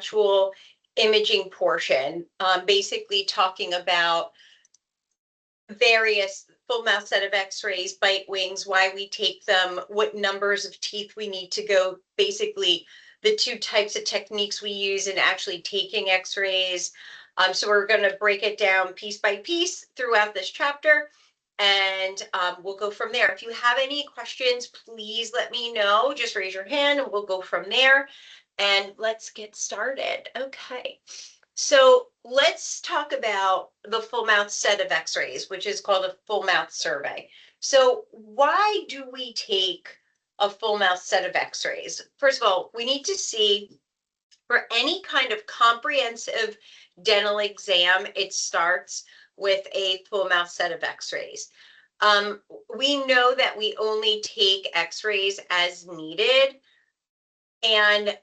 actual imaging portion, basically talking about various full mouth set of x-rays, bite wings, why we take them, what numbers of teeth we need to go, basically the two types of techniques we use in actually taking x-rays. So we're going to break it down piece by piece throughout this chapter, and we'll go from there. If you have any questions, please let me know. Just raise your hand and we'll go from there. And let's get started. Okay. So let's talk about the full mouth set of x-rays, which is called a full mouth survey. So why do we take a full mouth set of x-rays? First of all, we need to see for any kind of comprehensive dental exam, it starts with a full mouth set of x-rays. We know that we only take x-rays as needed. And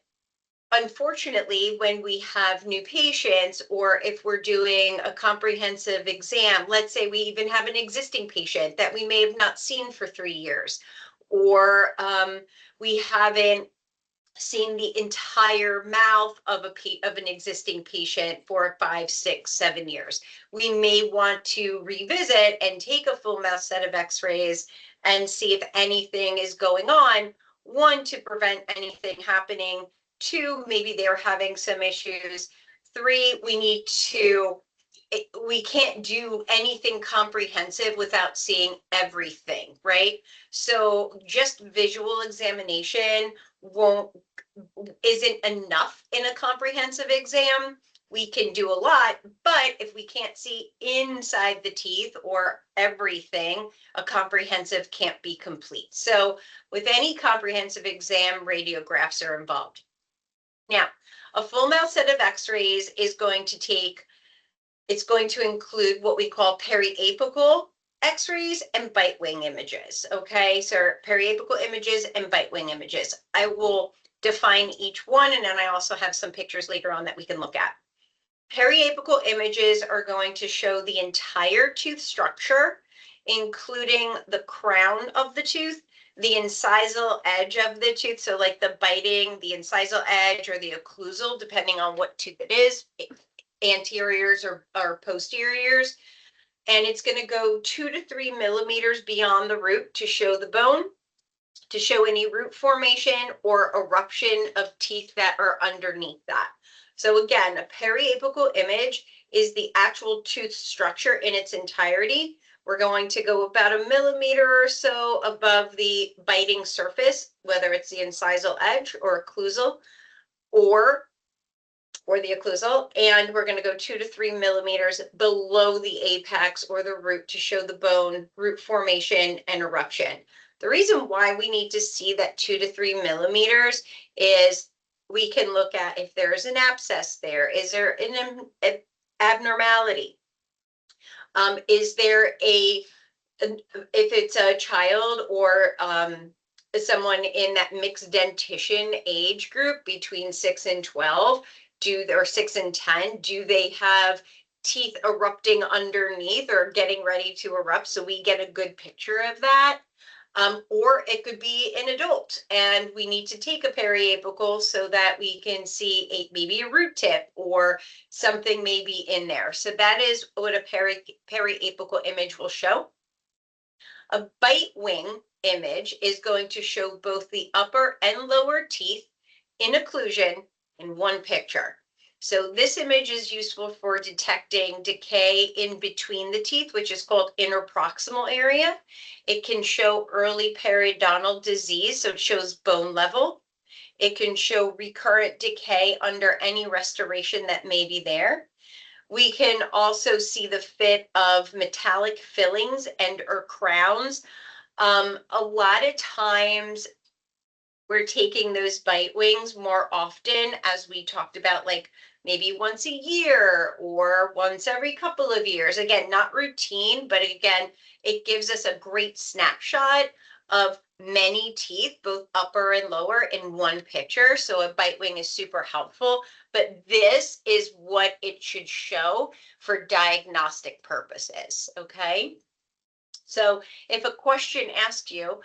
unfortunately, when we have new patients, or if we're doing a comprehensive exam, let's say we even have an existing patient that we may have not seen for 3 years, or we haven't seen the entire mouth of an existing patient for 5, 6, 7 years. We may want to revisit and take a full mouth set of x-rays and see if anything is going on. 1, to prevent anything happening. 2, maybe they're having some issues. 3, we can't do anything comprehensive without seeing everything, right? So just visual examination isn't enough in a comprehensive exam. We can do a lot, but if we can't see inside the teeth or everything, a comprehensive can't be complete. So with any comprehensive exam, radiographs are involved. Now, a full mouth set of x-rays is going to include what we call periapical x-rays and bite wing images, okay? So periapical images and bite wing images. I will define each one, and then I also have some pictures later on that we can look at. Periapical images are going to show the entire tooth structure, including the crown of the tooth, the incisal edge of the tooth, so like the biting, the incisal edge, or the occlusal, depending on what tooth it is, anteriors or posteriors. And it's going to go 2 to 3 millimeters beyond the root to show the bone, to show any root formation or eruption of teeth that are underneath that. So again, a periapical image is the actual tooth structure in its entirety. We're going to go about 1 millimeter or so above the biting surface, whether it's the incisal edge or occlusal, or the occlusal, and we're going to go 2 to 3 millimeters below the apex or the root to show the bone, root formation, and eruption. The reason why we need to see that 2 to 3 millimeters is we can look at if there's an abscess there. Is there an abnormality? Is there if it's a child or someone in that mixed dentition age group between 6 and 12, or 6 and 10, do they have teeth erupting underneath or getting ready to erupt? So we get a good picture of that. Or it could be an adult, and we need to take a periapical so that we can see maybe a root tip or something maybe in there. So that is what a periapical image will show. A bite wing image is going to show both the upper and lower teeth in occlusion in one picture. So this image is useful for detecting decay in between the teeth, which is called interproximal area. It can show early periodontal disease, so it shows bone level. It can show recurrent decay under any restoration that may be there. We can also see the fit of metallic fillings and or crowns. A lot of times we're taking those bite wings more often, as we talked about, like maybe once a year or once every couple of years. Again, not routine, but again, it gives us a great snapshot of many teeth, both upper and lower, in one picture. So a bite wing is super helpful, but this is what it should show for diagnostic purposes, okay? So if a question asked you,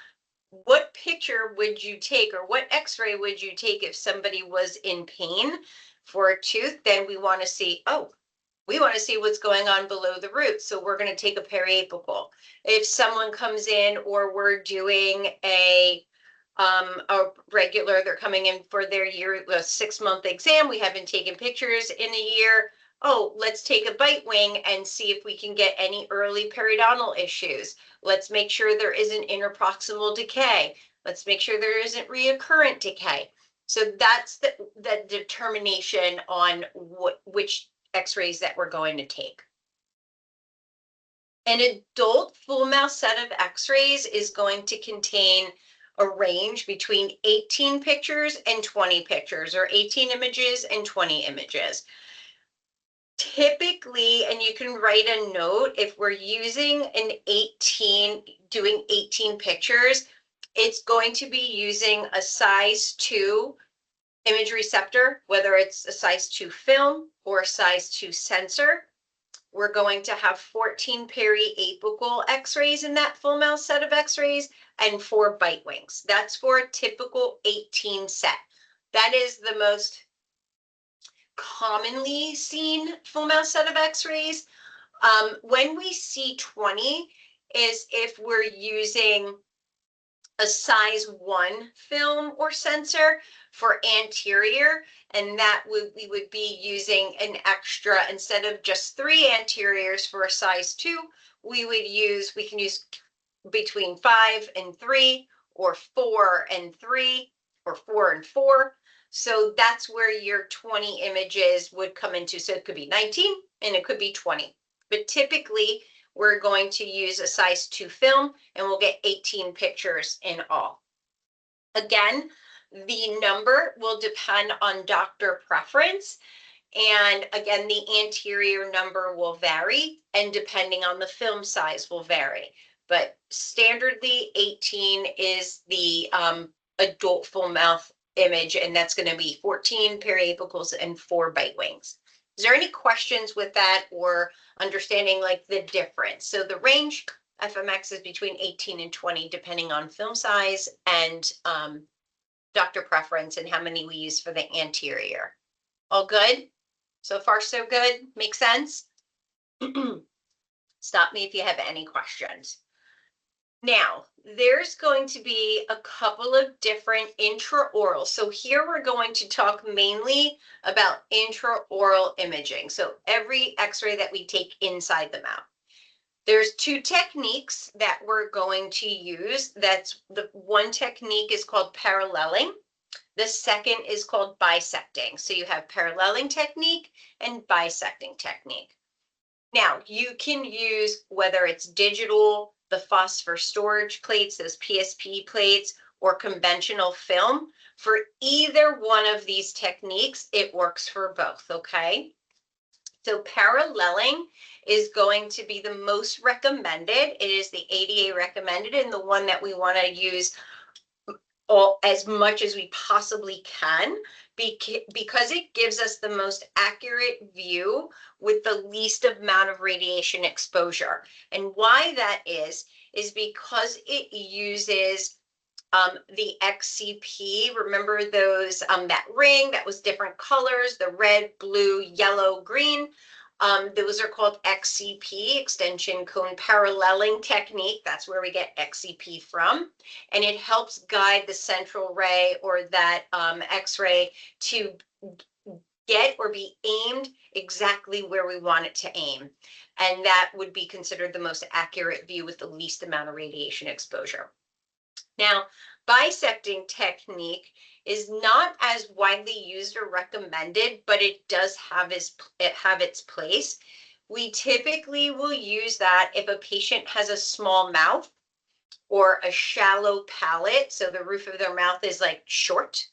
what picture would you take or what x-ray would you take if somebody was in pain for a tooth, then we want to see, oh, we want to see what's going on below the root. So we're going to take a periapical. If someone comes in or we're doing a regular, they're coming in for their year, a 6-month exam, we haven't taken pictures in a year. Oh, let's take a bite wing and see if we can get any early periodontal issues. Let's make sure there isn't interproximal decay. Let's make sure there isn't reoccurrent decay. So that's the determination on which x-rays that we're going to take. An adult full mouth set of x-rays is going to contain a range between 18 pictures and 20 pictures, or 18 images and 20 images. Typically, and you can write a note, if we're using doing 18 pictures, it's going to be using a size 2 image receptor, whether it's a size 2 film or a size 2 sensor. We're going to have 14 periapical x-rays in that full mouth set of x-rays and 4 bite wings. That's for a typical 18 set. That is the most commonly seen full mouth set of x-rays. When we see 20 is if we're using a size 1 film or sensor for anterior, and that we would be using an extra, instead of just 3 anteriors for a size 2, we can use between 5 and 3, or 4 and 3, or 4 and 4. So that's where your 20 images would come into. So it could be 19 and it could be 20, but typically we're going to use a size 2 film and we'll get 18 pictures in all. Again, the number will depend on doctor preference. And again, the anterior number will vary, and depending on the film size will vary. But standardly 18 is the adult full mouth image, and that's going to be 14 periapicals and 4 bite wings. Is there any questions with that or understanding like the difference? So the range FMX is between 18 and 20, depending on film size and doctor preference and how many we use for the anterior. All good? So far, so good? Make sense? Stop me if you have any questions. Now, there's going to be a couple of different intraoral. So here we're going to talk mainly about intraoral imaging. So every x-ray that we take inside the mouth. There's 2 techniques that we're going to use. That's the one technique is called paralleling. The second is called bisecting. So you have paralleling technique and bisecting technique. Now, you can use, whether it's digital, the phosphor storage plates, those PSP plates, or conventional film. For either one of these techniques, it works for both, okay? So paralleling is going to be the most recommended. It is the ADA recommended and the one that we want to use as much as we possibly can, because it gives us the most accurate view with the least amount of radiation exposure. And why that is because it uses the XCP. Remember those, that ring that was different colors, the red, blue, yellow, green. Those are called XCP, extension cone paralleling technique. That's where we get XCP from. And it helps guide the central ray or that X-ray to get or be aimed exactly where we want it to aim. And that would be considered the most accurate view with the least amount of radiation exposure. Now, bisecting technique is not as widely used or recommended, but it does have its place. We typically will use that if a patient has a small mouth or a shallow palate, so the roof of their mouth is like short,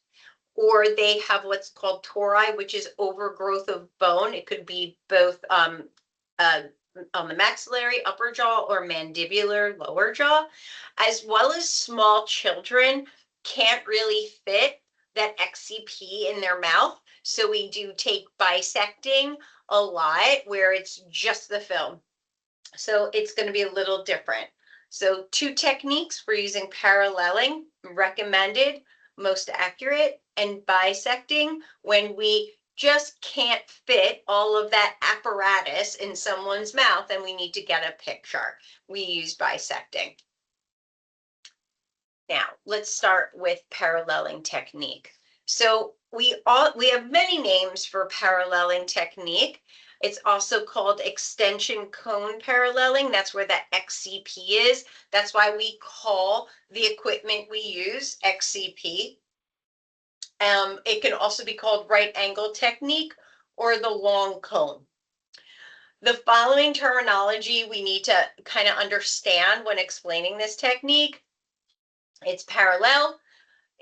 or they have what's called tori, which is overgrowth of bone. It could be both on the maxillary upper jaw or mandibular lower jaw, as well as small children can't really fit that XCP in their mouth. So we do take bisecting a lot where it's just the film. So it's going to be a little different. So 2 techniques, we're using paralleling, recommended, most accurate, and bisecting when we just can't fit all of that apparatus in someone's mouth, and we need to get a picture. We use bisecting. Now, let's start with paralleling technique. So we have many names for paralleling technique. It's also called extension cone paralleling. That's where that XCP is. That's why we call the equipment we use XCP. It can also be called right angle technique or the long cone. The following terminology we need to kind of understand when explaining this technique. It's parallel,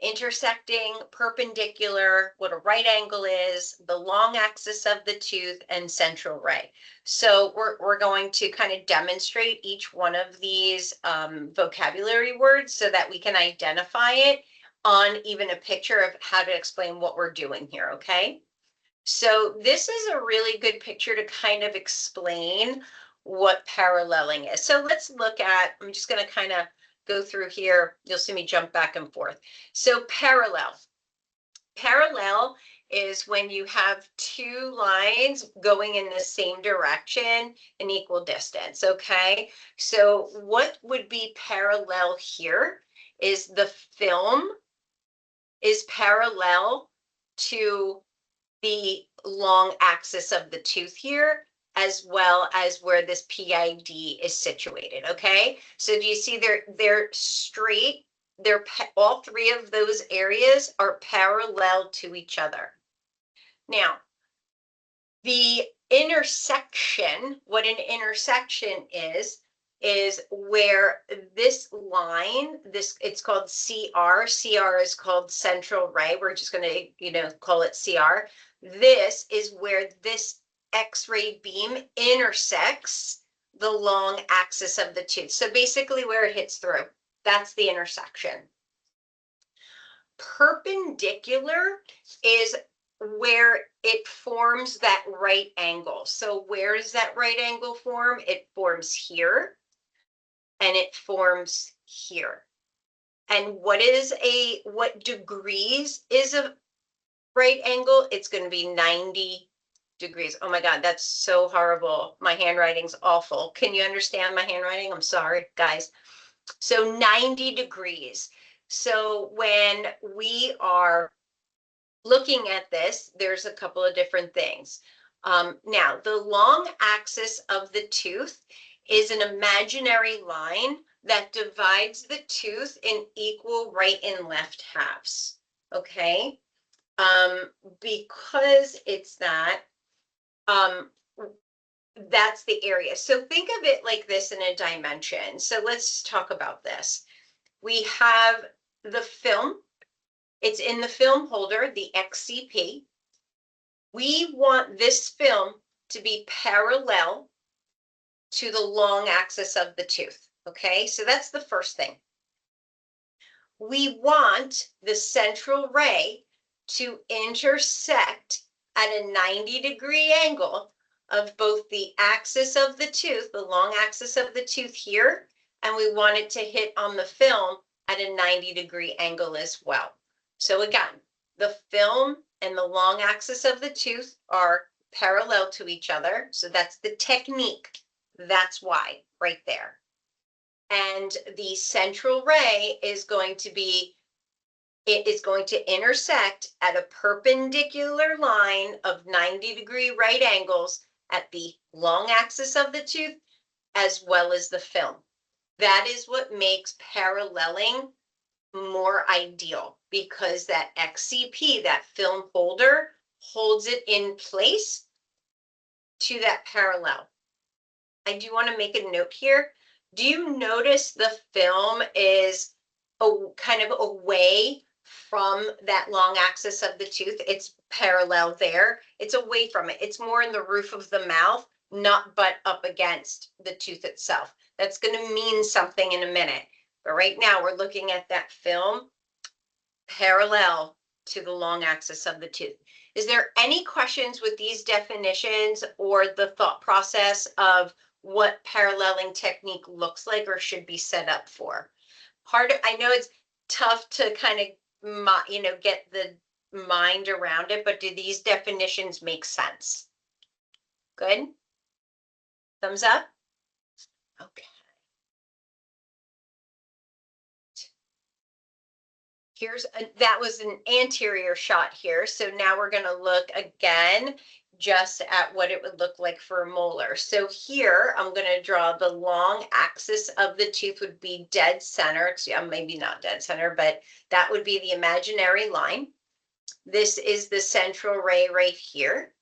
intersecting, perpendicular, what a right angle is, the long axis of the tooth, and central ray. So we're going to kind of demonstrate each one of these vocabulary words so that we can identify it on even a picture of how to explain what we're doing here, okay? So this is a really good picture to kind of explain what paralleling is. So let's look at, I'm just going to kind of go through here. You'll see me jump back and forth. So parallel. Parallel is when you have two lines going in the same direction in equal distance, okay? So what would be parallel here is the film is parallel to the long axis of the tooth here, as well as where this PID is situated, okay? So do you see they're straight, all three of those areas are parallel to each other. Now, the intersection, what an intersection is where this line, it's called CR. CR is called central ray. We're just going to, call it CR. This is where this X-ray beam intersects the long axis of the tooth. So basically where it hits through, that's the intersection. Perpendicular is where it forms that right angle. So where does that right angle form? It forms here and it forms here. And what degrees is a right angle? It's going to be 90 degrees. Oh my God, that's so horrible. My handwriting's awful. Can you understand my handwriting? I'm sorry, guys. So 90 degrees. So when we are looking at this, there's a couple of different things. Now, the long axis of the tooth is an imaginary line that divides the tooth in equal right and left halves, okay? Because it's that, that's the area. So think of it like this in a dimension. So let's talk about this. We have the film. It's in the film holder, the XCP. We want this film to be parallel to the long axis of the tooth, okay? So that's the first thing. We want the central ray to intersect at a 90-degree angle of both the axis of the tooth, the long axis of the tooth here, and we want it to hit on the film at a 90-degree angle as well. So again, the film and the long axis of the tooth are parallel to each other. So that's the technique. That's why, right there. And the central ray is going to intersect at a perpendicular line of 90-degree right angles at the long axis of the tooth, as well as the film. That is what makes paralleling more ideal, because that XCP, that film holder, holds it in place to that parallel. I do want to make a note here. Do you notice the film is kind of away from that long axis of the tooth? It's parallel there. It's away from it. It's more in the roof of the mouth, not butt up against the tooth itself. That's going to mean something in a minute. But right now we're looking at that film parallel to the long axis of the tooth. Is there any questions with these definitions or the thought process of what paralleling technique looks like or should be set up for? I know it's tough to kind of, get the mind around it, but do these definitions make sense? Good? Thumbs up? Okay. That was an anterior shot here. So now we're going to look again just at what it would look like for a molar. So here I'm going to draw the long axis of the tooth would be dead center. Yeah, maybe not dead center, but that would be the imaginary line. This is the central ray right here.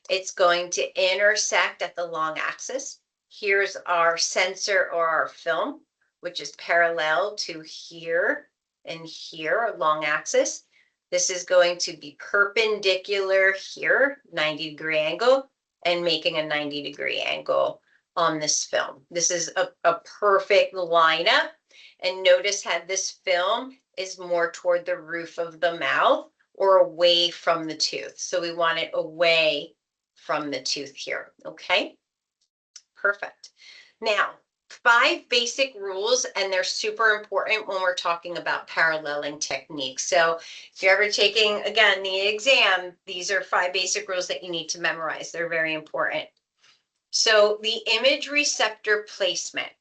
It's going to intersect at the long axis. Here's our sensor or our film, which is parallel to here and here, long axis. This is going to be perpendicular here, 90-degree angle, and making a 90-degree angle on this film. This is a perfect lineup. And notice how this film is more toward the roof of the mouth or away from the tooth. So we want it away from the tooth here, okay? Perfect. Now, 5 basic rules, and they're super important when we're talking about paralleling techniques. So if you're ever taking, again, the exam, these are 5 basic rules that you need to memorize. They're very important. So the image receptor placement,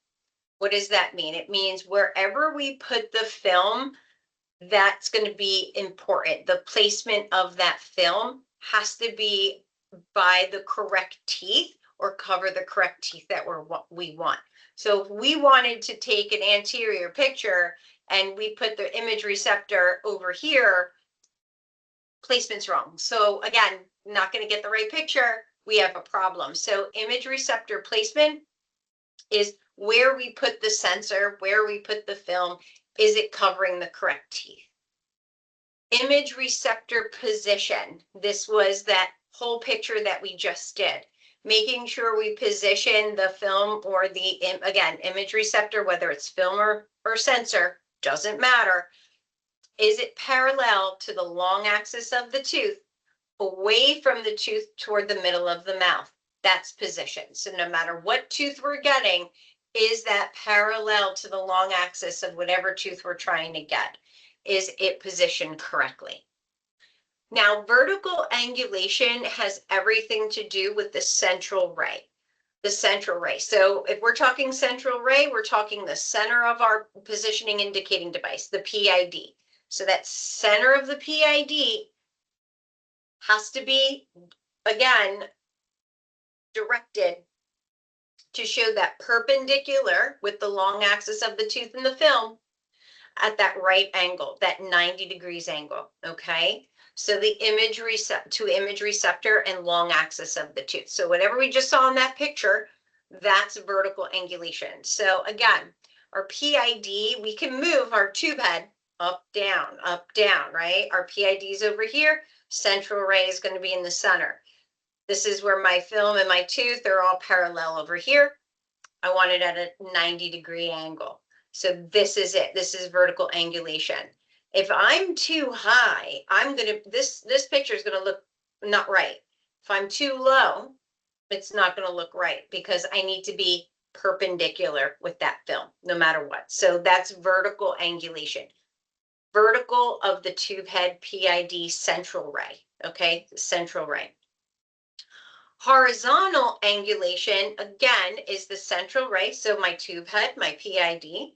what does that mean? It means wherever we put the film, that's going to be important. The placement of that film has to be by the correct teeth or cover the correct teeth that we want. So if we wanted to take an anterior picture and we put the image receptor over here, placement's wrong. So again, not going to get the right picture. We have a problem. So image receptor placement is where we put the sensor, where we put the film. Is it covering the correct teeth? Image receptor position. This was that whole picture that we just did. Making sure we position the film or the, again, image receptor, whether it's film or sensor, doesn't matter. Is it parallel to the long axis of the tooth, away from the tooth toward the middle of the mouth? That's position. So no matter what tooth we're getting, is that parallel to the long axis of whatever tooth we're trying to get? Is it positioned correctly? Now, vertical angulation has everything to do with the central ray. The central ray. So if we're talking central ray, we're talking the center of our positioning indicating device, the PID. So that center of the PID has to be, again, directed to show that perpendicular with the long axis of the tooth in the film at that right angle, that 90 degrees angle, okay? So the image receptor and long axis of the tooth. So whatever we just saw in that picture, that's vertical angulation. So again, our PID, we can move our tube head up, down, right? Our PID is over here. Central ray is going to be in the center. This is where my film and my tooth are all parallel over here. I want it at a 90-degree angle. So this is it. This is vertical angulation. If I'm too high, this picture is going to look not right. If I'm too low, it's not going to look right because I need to be perpendicular with that film no matter what. So that's vertical angulation. Vertical of the tube head PID central ray, okay? Central ray. Horizontal angulation, again, is the central ray. So my tube head, my PID.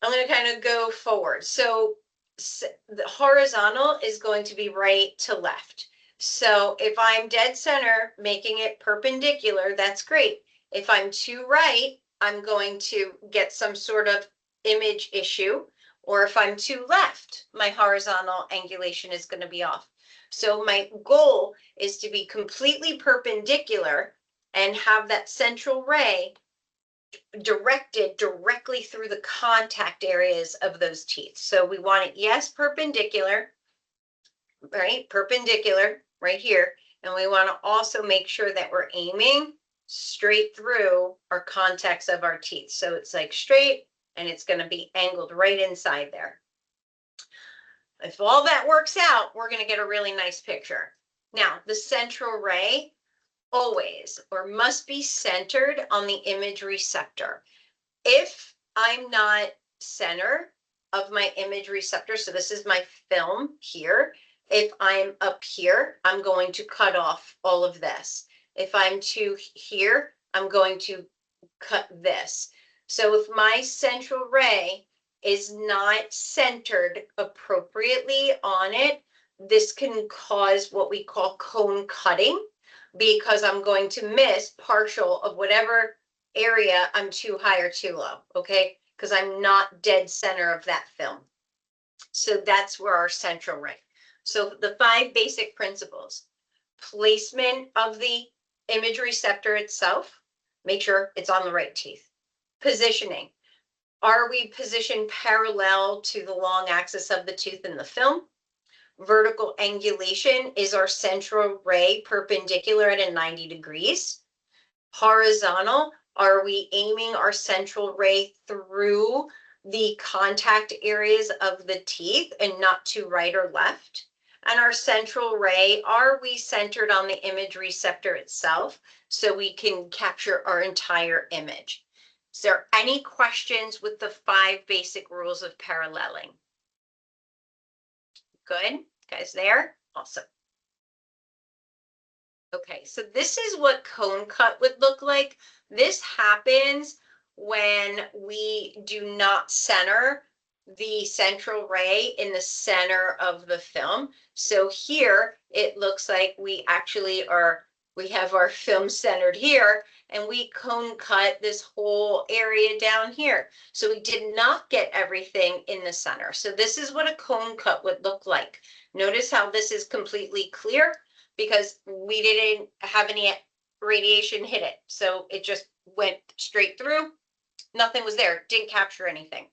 I'm going to kind of go forward. So the horizontal is going to be right to left. So if I'm dead center, making it perpendicular, that's great. If I'm too right, I'm going to get some sort of image issue. Or if I'm too left, my horizontal angulation is going to be off. So my goal is to be completely perpendicular and have that central ray directed directly through the contact areas of those teeth. So we want it, yes, perpendicular, right? Perpendicular right here. And we want to also make sure that we're aiming straight through our contacts of our teeth. So it's like straight and it's going to be angled right inside there. If all that works out, we're going to get a really nice picture. Now, the central ray always or must be centered on the image receptor. If I'm not center of my image receptor, so this is my film here, If I'm up here, I'm going to cut off all of this. If I'm to here, I'm going to cut this. So if my central ray is not centered appropriately on it, this can cause what we call cone cutting, because I'm going to miss partial of whatever area I'm too high or too low, okay? Because I'm not dead center of that film. So that's where our central ray. So the 5 basic principles: placement of the image receptor itself, make sure it's on the right teeth. Positioning, are we positioned parallel to the long axis of the tooth in the film? Vertical angulation, is our central ray perpendicular at a 90 degrees? Horizontal, are we aiming our central ray through the contact areas of the teeth and not to right or left? And our central ray, are we centered on the image receptor itself so we can capture our entire image? Is there any questions with the 5 basic rules of paralleling? Good, guys there? Awesome. Okay, so this is what cone cut would look like. This happens when we do not center the central ray in the center of the film. So here it looks like we actually we have our film centered here, and we cone cut this whole area down here. So we did not get everything in the center. So this is what a cone cut would look like. Notice how this is completely clear, because we didn't have any radiation hit it. So it just went straight through. Nothing was there, didn't capture anything.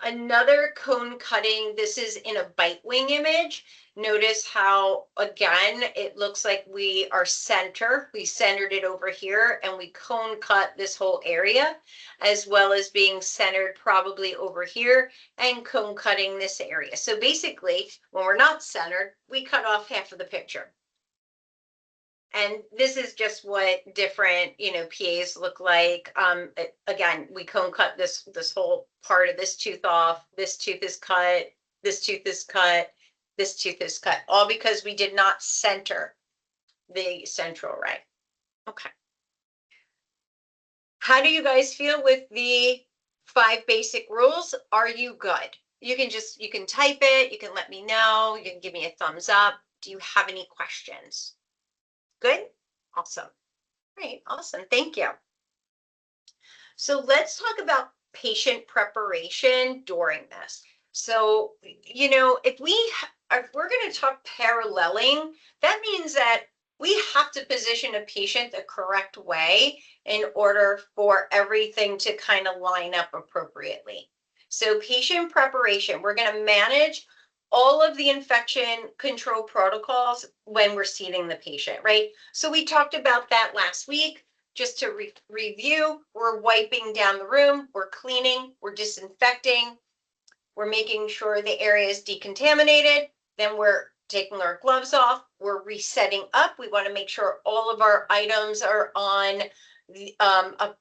Another cone cutting, this is in a bite wing image. Notice how, again, it looks like we centered it over here, and we cone cut this whole area, as well as being centered probably over here and cone cutting this area. So basically, when we're not centered, we cut off half of the picture. And this is just what different, PAs look like. Again, we cone cut this whole part of this tooth off. This tooth is cut. This tooth is cut. This tooth is cut. All because we did not center the central ray. Okay. How do you guys feel with the 5 basic rules? Are you good? You can type it. You can let me know. You can give me a thumbs up. Do you have any questions? Good? Awesome. Great, awesome, thank you. So let's talk about patient preparation during this. So, if we're going to talk paralleling, that means that we have to position a patient the correct way in order for everything to kind of line up appropriately. So patient preparation, we're going to manage all of the infection control protocols when we're seating the patient, right? So we talked about that last week. Just to review, we're wiping down the room, we're cleaning, we're disinfecting, we're making sure the area is decontaminated, then we're taking our gloves off, we're resetting up. We want to make sure all of our items are on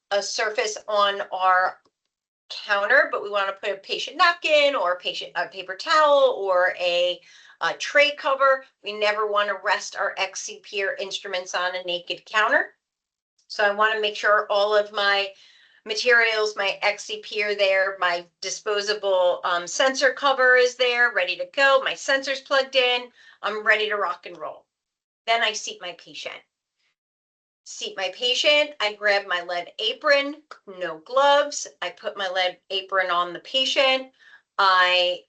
a surface on our counter, but we want to put a patient napkin or a paper towel or a tray cover. We never want to rest our XCP or instruments on a naked counter. So I want to make sure all of my materials, my XCP are there, my disposable sensor cover is there, ready to go, my sensor's plugged in, I'm ready to rock and roll. Then I seat my patient. I grab my lead apron, no gloves. I put my lead apron on the patient. I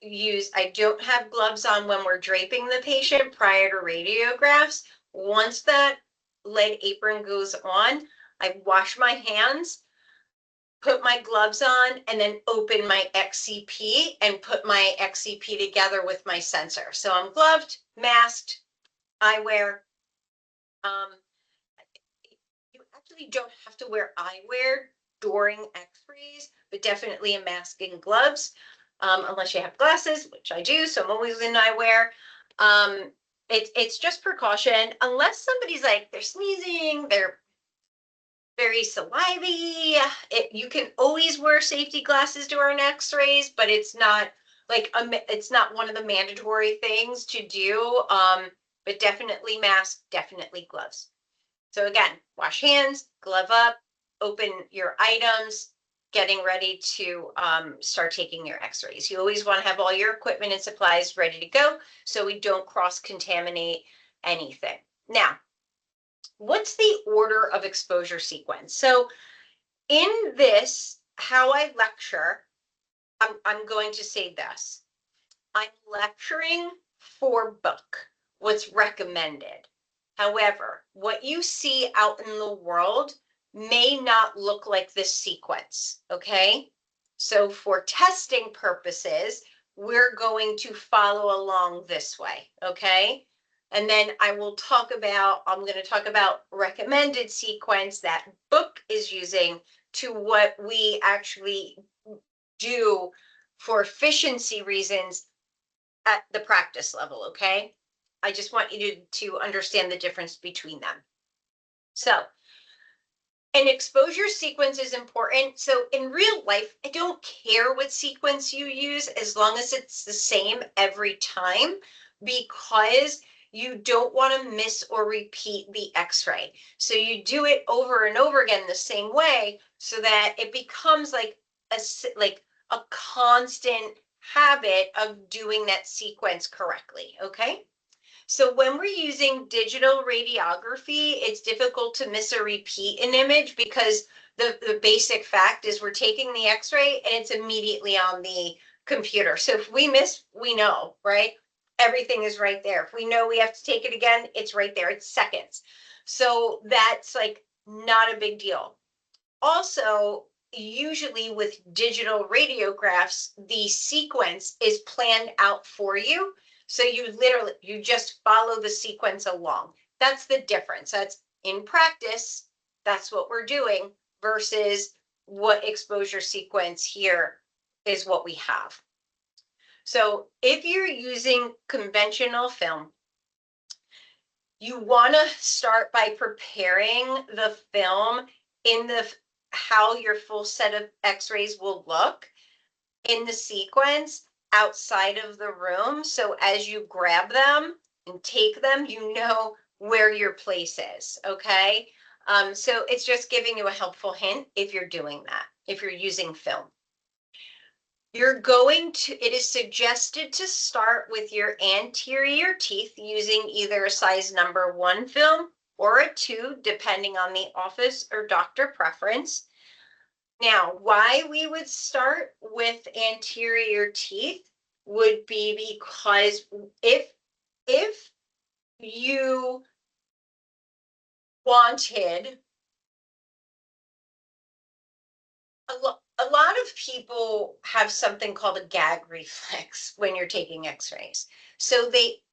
don't have gloves on when we're draping the patient prior to radiographs. Once that lead apron goes on, I wash my hands, put my gloves on, and then open my XCP and put my XCP together with my sensor. So I'm gloved, masked, eyewear. You actually don't have to wear eyewear during x-rays, but definitely a mask and gloves, unless you have glasses, which I do, so I'm always in eyewear. It's just precaution, unless somebody's like, they're sneezing, they're very salivy. You can always wear safety glasses during x-rays, but it's not like, it's not one of the mandatory things to do, but definitely mask, definitely gloves. So again, wash hands, glove up, open your items, getting ready to start taking your x-rays. You always want to have all your equipment and supplies ready to go so we don't cross-contaminate anything. Now, what's the order of exposure sequence? So in this, how I lecture, I'm going to say this. I'm lecturing for book, what's recommended. However, what you see out in the world may not look like this sequence, okay? So for testing purposes, we're going to follow along this way, okay? And then I'm going to talk about recommended sequence that book is using to what we actually do for efficiency reasons at the practice level, okay? I just want you to understand the difference between them. So an exposure sequence is important. So in real life, I don't care what sequence you use as long as it's the same every time, because you don't want to miss or repeat the x-ray. So you do it over and over again the same way so that it becomes like a constant habit of doing that sequence correctly, okay? So when we're using digital radiography, it's difficult to miss or repeat an image because the basic fact is we're taking the x-ray and it's immediately on the computer. So if we miss, we know, right? Everything is right there. If we know we have to take it again, it's right there. It's seconds. So that's like not a big deal. Also, usually with digital radiographs, the sequence is planned out for you. So you just follow the sequence along. That's the difference. That's in practice, that's what we're doing versus what exposure sequence here is what we have. So if you're using conventional film, you want to start by preparing the film in how your full set of x-rays will look in the sequence outside of the room. So as you grab them and take them, you know where your place is, okay? So it's just giving you a helpful hint if you're doing that, if you're using film. It is suggested to start with your anterior teeth using either a size number 1 film or a 2, depending on the office or doctor preference. Now, why we would start with anterior teeth would be because if you wanted, a lot of people have something called a gag reflex when you're taking x-rays. So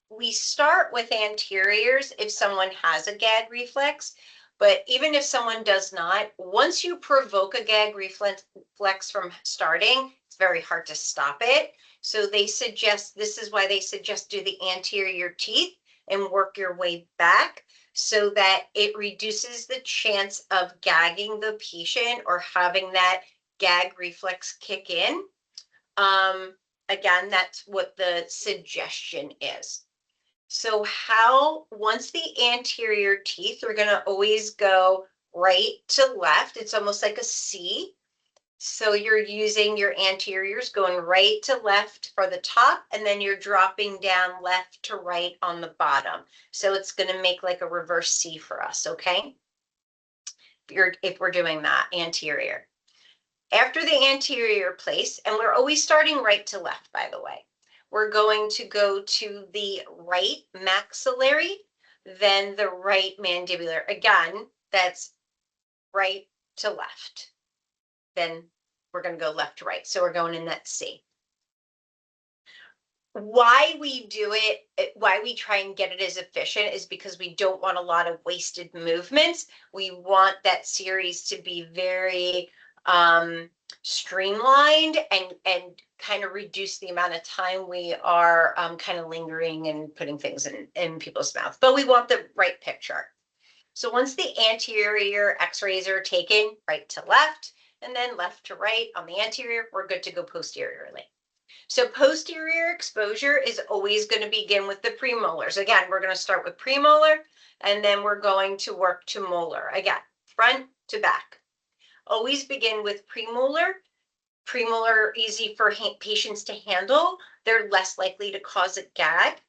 we start with anteriors if someone has a gag reflex, but even if someone does not, once you provoke a gag reflex from starting, it's very hard to stop it. So this is why they suggest do the anterior teeth and work your way back so that it reduces the chance of gagging the patient or having that gag reflex kick in. Again, that's what the suggestion is. So once the anterior teeth, we're going to always go right to left. It's almost like a C. So you're using your anteriors going right to left for the top, and then you're dropping down left to right on the bottom. So it's going to make like a reverse C for us, okay? If we're doing that anterior. After the anterior place, and we're always starting right to left, by the way, we're going to go to the right maxillary, then the right mandibular. Again, that's right to left. Then we're going to go left to right. So we're going in that C. Why we do it, why we try and get it as efficient is because we don't want a lot of wasted movements. We want that series to be very streamlined and kind of reduce the amount of time we are kind of lingering and putting things in people's mouth. But we want the right picture. So once the anterior x-rays are taken right to left and then left to right on the anterior, we're good to go posteriorly. So posterior exposure is always going to begin with the premolars. Again, we're going to start with premolar, and then we're going to work to molar. Again, front to back. Always begin with premolar. Premolar are easy for patients to handle. They're less likely to cause a gag.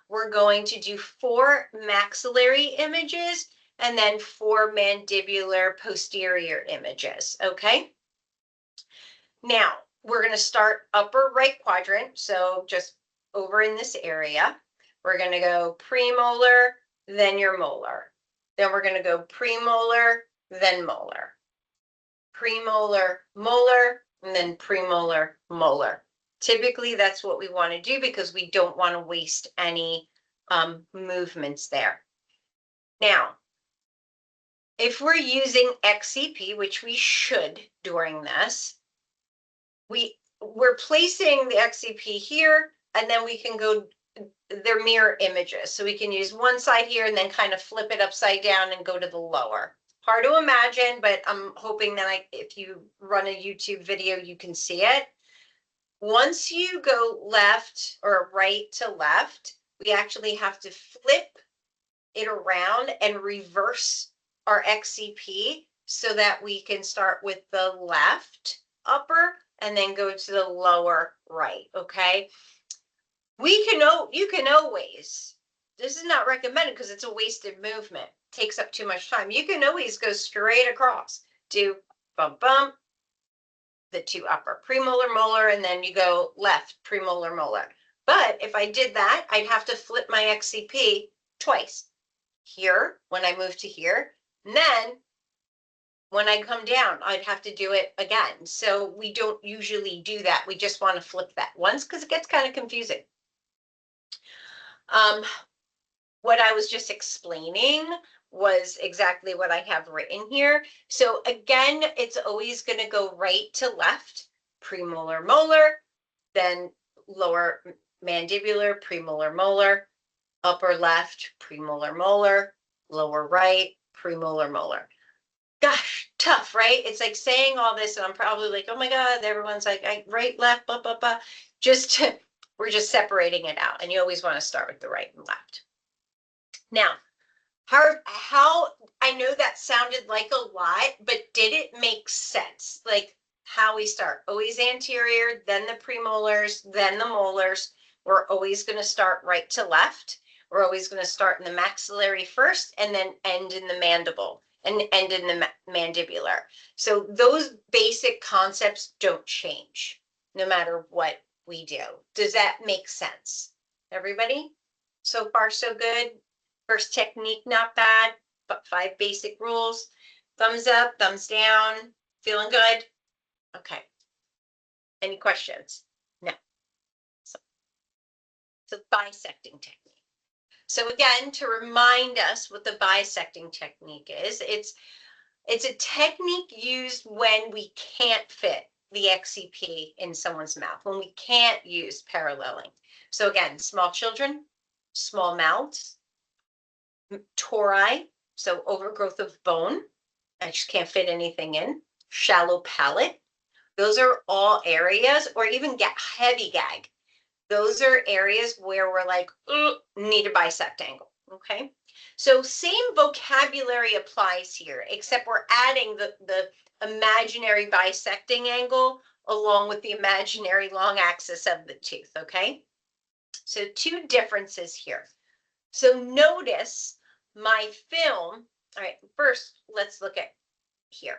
We're going to do 4 maxillary images and then 4 mandibular posterior images, okay? Now, we're going to start upper right quadrant, so just over in this area. We're going to go premolar, then your molar. Then we're going to go premolar, then molar. Premolar, molar, and then premolar, molar. Typically, that's what we want to do because we don't want to waste any movements there. Now, if we're using XCP, which we should during this, we're placing the XCP here, and then we can go, they're mirror images. So we can use one side here and then kind of flip it upside down and go to the lower. Hard to imagine, but I'm hoping that if you run a YouTube video, you can see it. Once you go left or right to left, we actually have to flip it around and reverse our XCP so that we can start with the left upper and then go to the lower right, okay? You can always, this is not recommended because it's a wasted movement, takes up too much time. You can always go straight across, do bump, bump, the 2 upper, premolar, molar, and then you go left, premolar, molar. But if I did that, I'd have to flip my XCP twice. Here, when I move to here, and then when I come down, I'd have to do it again. So we don't usually do that. We just want to flip that once because it gets kind of confusing. What I was just explaining was exactly what I have written here. So again, it's always going to go right to left, premolar, molar, then lower mandibular, premolar, molar, upper left, premolar, molar, lower right, premolar, molar. Gosh, tough, right? It's like saying all this, and I'm probably like, oh my God, everyone's like, right, left, blah, blah, blah. We're just separating it out. And you always want to start with the right and left. Now, how I know that sounded like a lot, but did it make sense? Like how we start, always anterior, then the premolars, then the molars. We're always going to start right to left. We're always going to start in the maxillary first and then end in the mandible and end in the mandibular. So those basic concepts don't change no matter what we do. Does that make sense? Everybody? So far, so good? First technique, not bad, but 5 basic rules. Thumbs up, thumbs down, feeling good? Okay. Any questions? No. So bisecting technique. So again, to remind us what the bisecting technique is, it's a technique used when we can't fit the XCP in someone's mouth, when we can't use paralleling. So again, small children, small mouths, tori, so overgrowth of bone, I just can't fit anything in, shallow palate. Those are all areas, or even heavy gag. Those are areas where we're like, need a bisect angle, okay? So same vocabulary applies here, except we're adding the imaginary bisecting angle along with the imaginary long axis of the tooth, okay? So 2 differences here. So notice my film. All right, first let's look at here.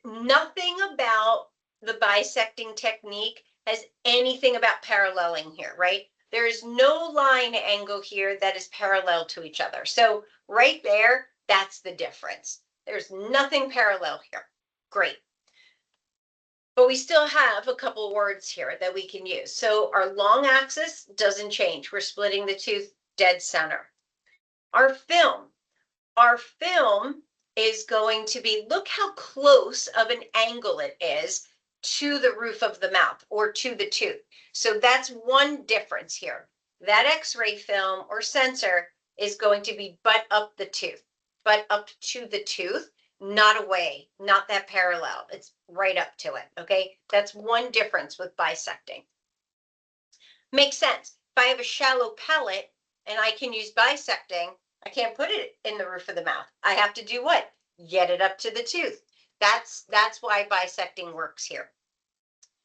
Nothing about the bisecting technique has anything about paralleling here, right? There is no line angle here that is parallel to each other. So right there, that's the difference. There's nothing parallel here. Great. But we still have a couple words here that we can use. So our long axis doesn't change. We're splitting the tooth dead center. Our film is going to be, look how close of an angle it is to the roof of the mouth or to the tooth. So that's one difference here. That X-ray film or sensor is going to be butt up the tooth, butt up to the tooth, not away, not that parallel. It's right up to it, okay? That's one difference with bisecting. Makes sense. If I have a shallow palate and I can use bisecting, I can't put it in the roof of the mouth. I have to do what? Get it up to the tooth. That's why bisecting works here.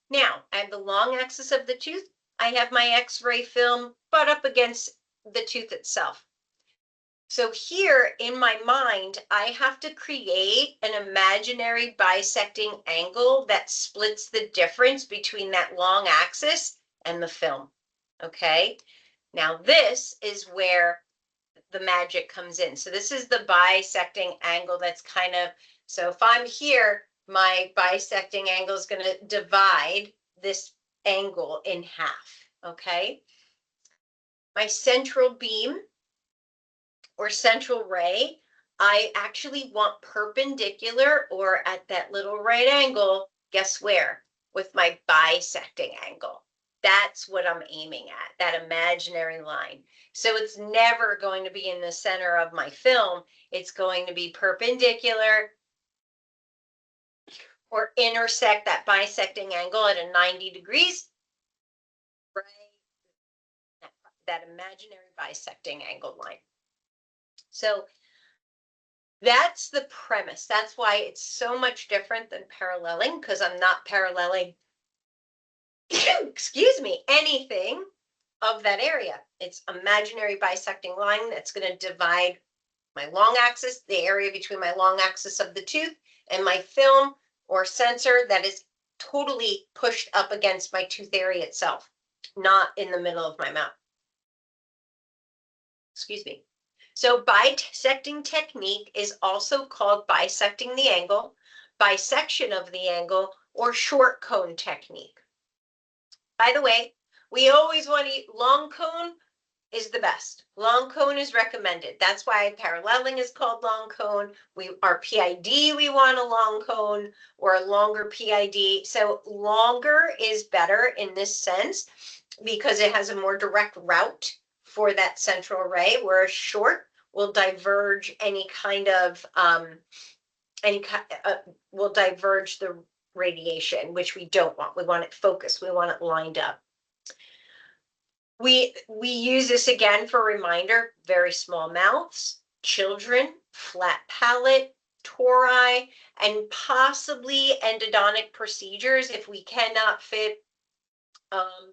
Now, I have the long axis of the tooth. I have my X-ray film butt up against the tooth itself. So here in my mind, I have to create an imaginary bisecting angle that splits the difference between that long axis and the film. Okay, now this is where the magic comes in. So this is the bisecting angle that's kind of, so if I'm here, my bisecting angle is going to divide this angle in half. Okay, my central beam or central ray, I actually want perpendicular or at that little right angle, guess where? With my bisecting angle. That's what I'm aiming at, that imaginary line. So it's never going to be in the center of my film. It's going to be perpendicular or intersect that bisecting angle at a 90 degrees, right? That imaginary bisecting angle line. So that's the premise. That's why it's so much different than paralleling, because I'm not paralleling, excuse me, anything of that area. It's imaginary bisecting line that's going to divide my long axis, the area between my long axis of the tooth, and my film or sensor that is totally pushed up against my tooth area itself, not in the middle of my mouth. Excuse me. So bisecting technique is also called bisecting the angle, bisection of the angle, or short cone technique. By the way, we always want to eat long cone is the best. Long cone is recommended. That's why paralleling is called long cone. Our PID, we want a long cone or a longer PID. So longer is better in this sense because it has a more direct route for that central ray, whereas short will diverge any kind of will diverge the radiation, which we don't want. We want it focused. We want it lined up. We use this again for a reminder: very small mouths, children, flat palate, tori, and possibly endodontic procedures if we cannot fit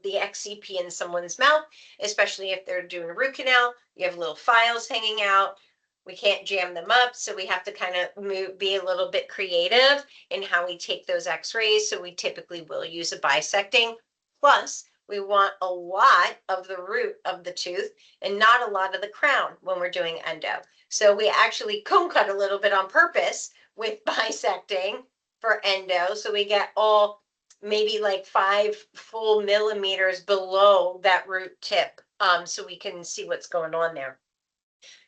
the XCP in someone's mouth, especially if they're doing a root canal. You have little files hanging out. We can't jam them up, so we have to kind of be a little bit creative in how we take those x-rays. So we typically will use a bisecting. Plus, we want a lot of the root of the tooth and not a lot of the crown when we're doing endo. So we actually cone cut a little bit on purpose with bisecting for endo. So we get all maybe like 5 full millimeters below that root tip, so we can see what's going on there.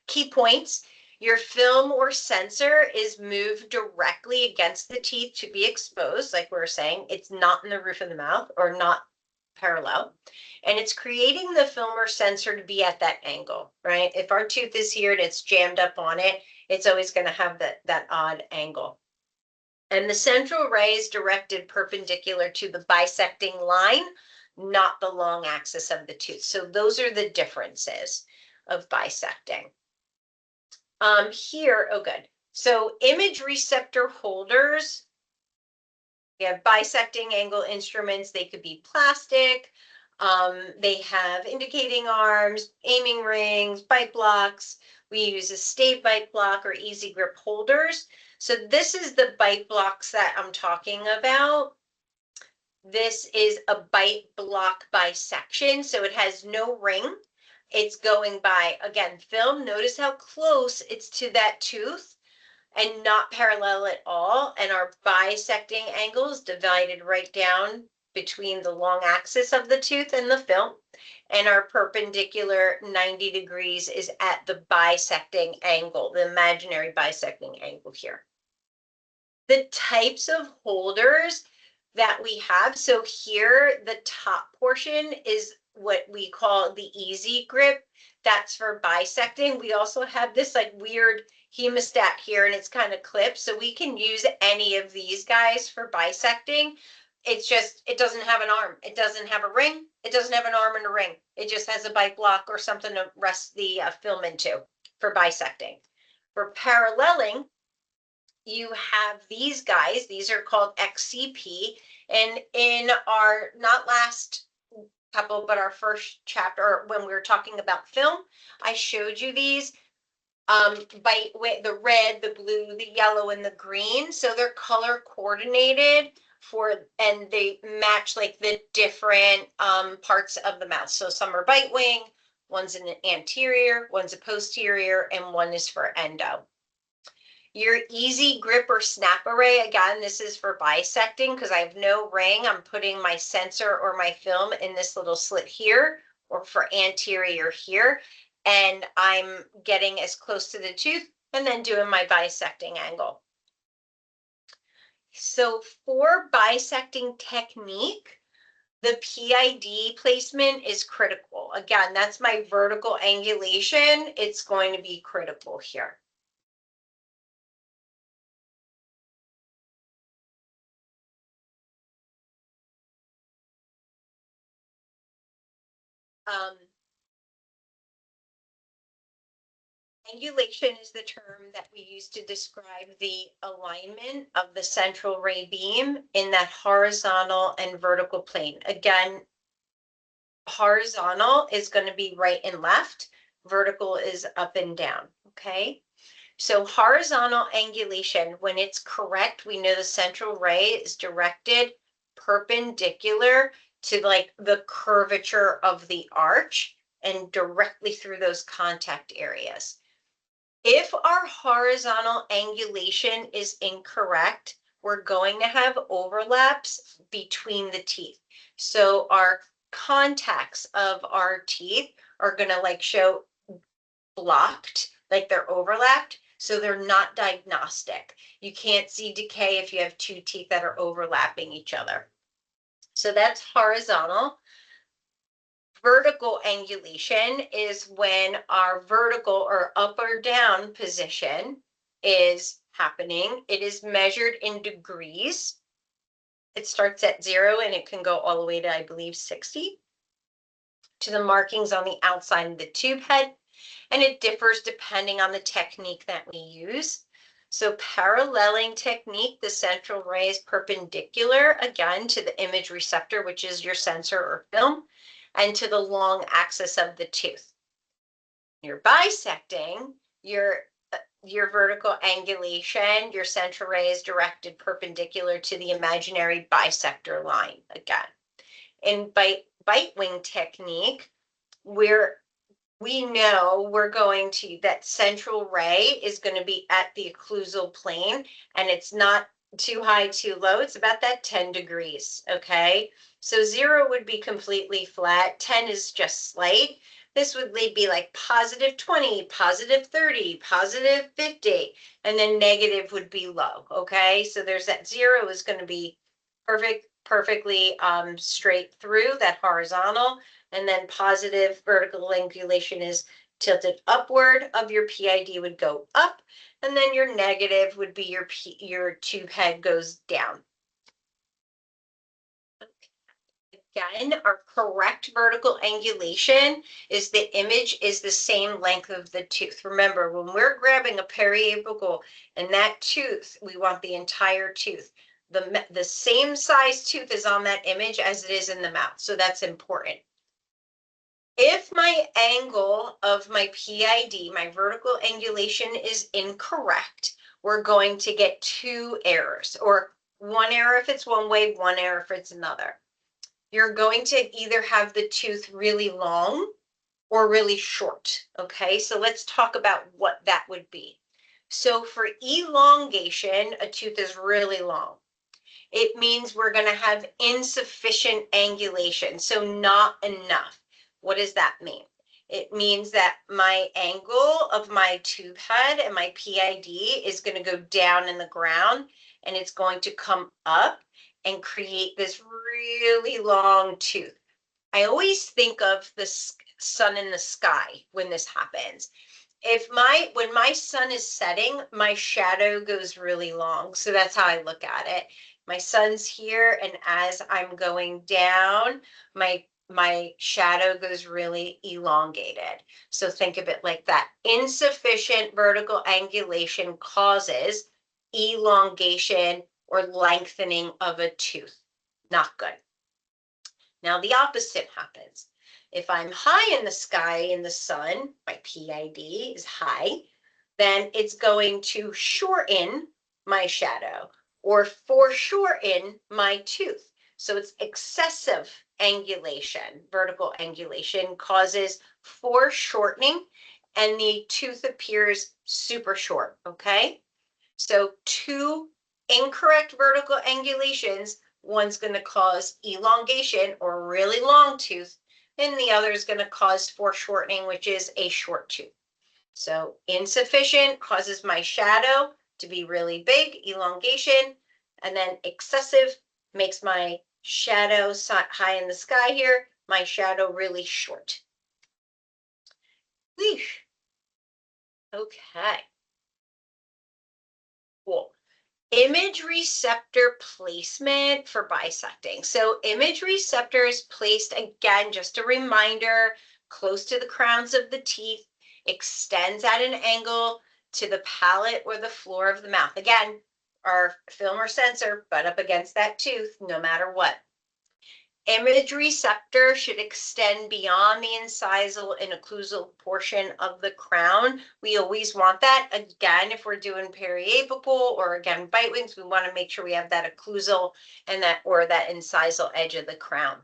Key points: your film or sensor is moved directly against the teeth to be exposed, like we were saying. It's not in the roof of the mouth or not parallel, and it's creating the film or sensor to be at that angle, right? If our tooth is here and it's jammed up on it, it's always going to have that odd angle. And the central ray is directed perpendicular to the bisecting line, not the long axis of the tooth. So those are the differences of bisecting. Here, oh good. So image receptor holders, we have bisecting angle instruments. They could be plastic. They have indicating arms, aiming rings, bite blocks. We use a stay bite block or easy grip holders. So this is the bite blocks that I'm talking about. This is a bite block bisection, so it has no ring. It's going by, again, film. Notice how close it's to that tooth and not parallel at all. And our bisecting angle is divided right down between the long axis of the tooth and the film. And our perpendicular 90 degrees is at the bisecting angle, the imaginary bisecting angle here. The types of holders that we have. So here, the top portion is what we call the easy grip. That's for bisecting. We also have this like weird hemostat here, and it's kind of clipped. So we can use any of these guys for bisecting. it doesn't have an arm. It doesn't have a ring. It doesn't have an arm and a ring. It just has a bite block or something to rest the film into for bisecting. For paralleling, you have these guys. These are called XCP. And in our, not last couple, but our first chapter, when we were talking about film, I showed you these by the red, the blue, the yellow, and the green. So they're color coordinated and they match like the different parts of the mouth. So some are bite wing, one's an anterior, one's a posterior, and one is for endo. Your easy grip or snap array, again, this is for bisecting because I have no ring. I'm putting my sensor or my film in this little slit here, or for anterior here, and I'm getting as close to the tooth and then doing my bisecting angle. So for bisecting technique, the PID placement is critical. Again, that's my vertical angulation. It's going to be critical here. Angulation is the term that we use to describe the alignment of the central ray beam in that horizontal and vertical plane. Again, horizontal is going to be right and left. Vertical is up and down, okay? So horizontal angulation, when it's correct, we know the central ray is directed perpendicular to like the curvature of the arch and directly through those contact areas. If our horizontal angulation is incorrect, we're going to have overlaps between the teeth. So our contacts of our teeth are going to like show blocked, like they're overlapped. So they're not diagnostic. You can't see decay if you have two teeth that are overlapping each other. So that's horizontal. Vertical angulation is when our vertical or up or down position is happening. It is measured in degrees. It starts at 0 and it can go all the way to, I believe, 60, to the markings on the outside of the tube head. And it differs depending on the technique that we use. So paralleling technique, the central ray is perpendicular, again, to the image receptor, which is your sensor or film, and to the long axis of the tooth. You're bisecting, your vertical angulation, your central ray is directed perpendicular to the imaginary bisector line again. In bite wing technique, we know we're going to, that central ray is going to be at the occlusal plane, and it's not too high, too low. It's about that 10 degrees, okay? So 0 would be completely flat. 10 is just slight. This would be like positive 20, positive 30, positive 50, and then negative would be low, okay? So there's that 0 is going to be perfectly straight through that horizontal, and then positive vertical angulation is tilted upward of your PID would go up, and then your negative would be your tube head goes down. Again, our correct vertical angulation is the image is the same length of the tooth. Remember, when we're grabbing a periapical and that tooth, we want the entire tooth. The same size tooth is on that image as it is in the mouth, so that's important. If my angle of my PID, my vertical angulation is incorrect, we're going to get two errors, or one error if it's one way, one error if it's another. You're going to either have the tooth really long or really short, okay? So let's talk about what that would be. So for elongation, a tooth is really long. It means we're going to have insufficient angulation, so not enough. What does that mean? It means that my angle of my tube head and my PID is going to go down in the ground, and it's going to come up and create this really long tooth. I always think of the sun in the sky when this happens. When my sun is setting, my shadow goes really long. So that's how I look at it. My sun's here, and as I'm going down, my shadow goes really elongated. So think of it like that. Insufficient vertical angulation causes elongation or lengthening of a tooth. Not good. Now the opposite happens. If I'm high in the sky in the sun, my PID is high, then it's going to shorten my shadow or foreshorten my tooth. So it's excessive angulation, vertical angulation causes foreshortening and the tooth appears super short, okay? So two incorrect vertical angulations, one's going to cause elongation or really long tooth, and the other is going to cause foreshortening, which is a short tooth. So insufficient causes my shadow to be really big, elongation, and then excessive makes my shadow high in the sky here, my shadow really short. Wheesh. Okay. Cool. Image receptor placement for bisecting. So image receptor is placed, again, just a reminder, close to the crowns of the teeth, extends at an angle to the palate or the floor of the mouth. Again, our film or sensor butt up against that tooth no matter what. Image receptor should extend beyond the incisal and occlusal portion of the crown. We always want that. Again, if we're doing periapical or again bite wings, we want to make sure we have that occlusal and that incisal edge of the crown.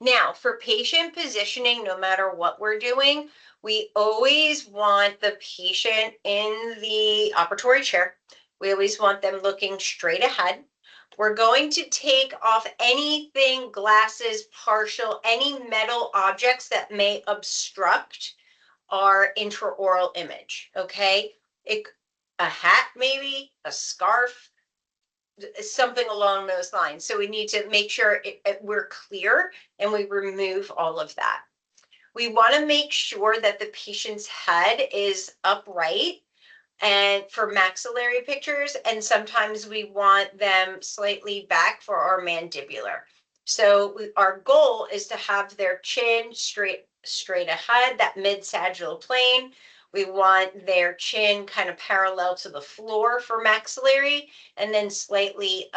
Now, for patient positioning, no matter what we're doing, we always want the patient in the operatory chair. We always want them looking straight ahead. We're going to take off anything, glasses, partial, any metal objects that may obstruct our intraoral image, okay? A hat maybe, a scarf, something along those lines. So we need to make sure we're clear and we remove all of that. We want to make sure that the patient's head is upright and for maxillary pictures, and sometimes we want them slightly back for our mandibular. So our goal is to have their chin straight ahead, that mid-sagittal plane. We want their chin kind of parallel to the floor for maxillary, and then slightly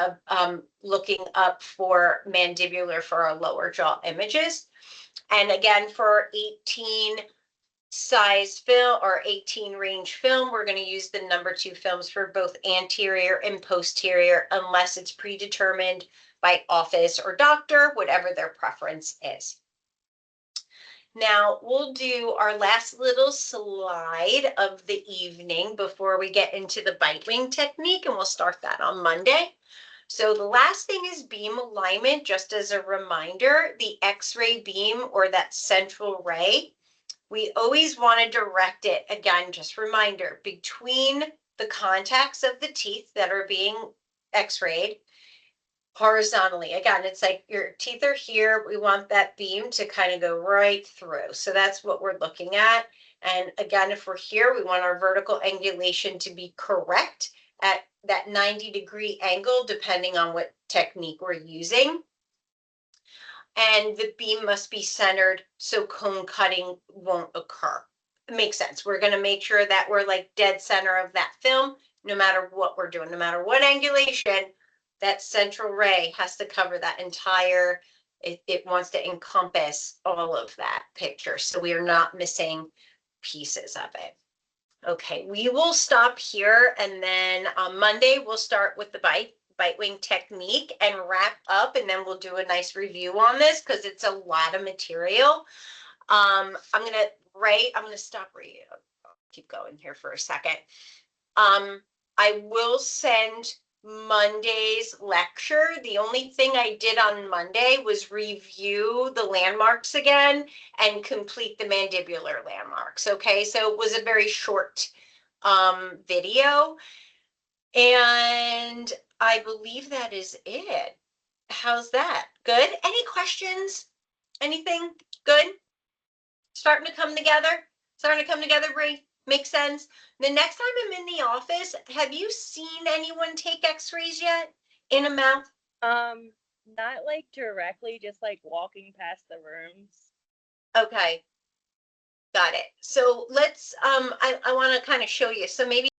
looking up for mandibular for our lower jaw images. And again, for 18 size film or 18 range film, we're going to use the number 2 films for both anterior and posterior unless it's predetermined by office or doctor, whatever their preference is. Now we'll do our last little slide of the evening before we get into the bite wing technique, and we'll start that on Monday. So the last thing is beam alignment. Just as a reminder, the X-ray beam or that central ray, we always want to direct it, again, just reminder, between the contacts of the teeth that are being x-rayed horizontally. Again, it's like your teeth are here. We want that beam to kind of go right through. So that's what we're looking at. And again, if we're here, we want our vertical angulation to be correct at that 90-degree angle, depending on what technique we're using. And the beam must be centered so cone cutting won't occur. It makes sense. We're going to make sure that we're like dead center of that film, no matter what we're doing, no matter what angulation, that central ray has to cover that entire, it wants to encompass all of that picture. So we are not missing pieces of it. Okay, we will stop here, and then on Monday we'll start with the bite wing technique and wrap up, and then we'll do a nice review on this because it's a lot of material. I'm gonna stop reading. I'll keep going here for a second. I will send Monday's lecture. The only thing I did on Monday was review the landmarks again and complete the mandibular landmarks. Okay, so it was a very short video, and I believe that is it. How's that? Good? Any questions? Anything good? Starting to come together? Starting to come together, Bree? Makes sense. The next time I'm in the office, have you seen anyone take x-rays yet in a mouth? Not like directly, just like walking past the rooms. Okay, got it. So let's, I want to kind of show you. So maybe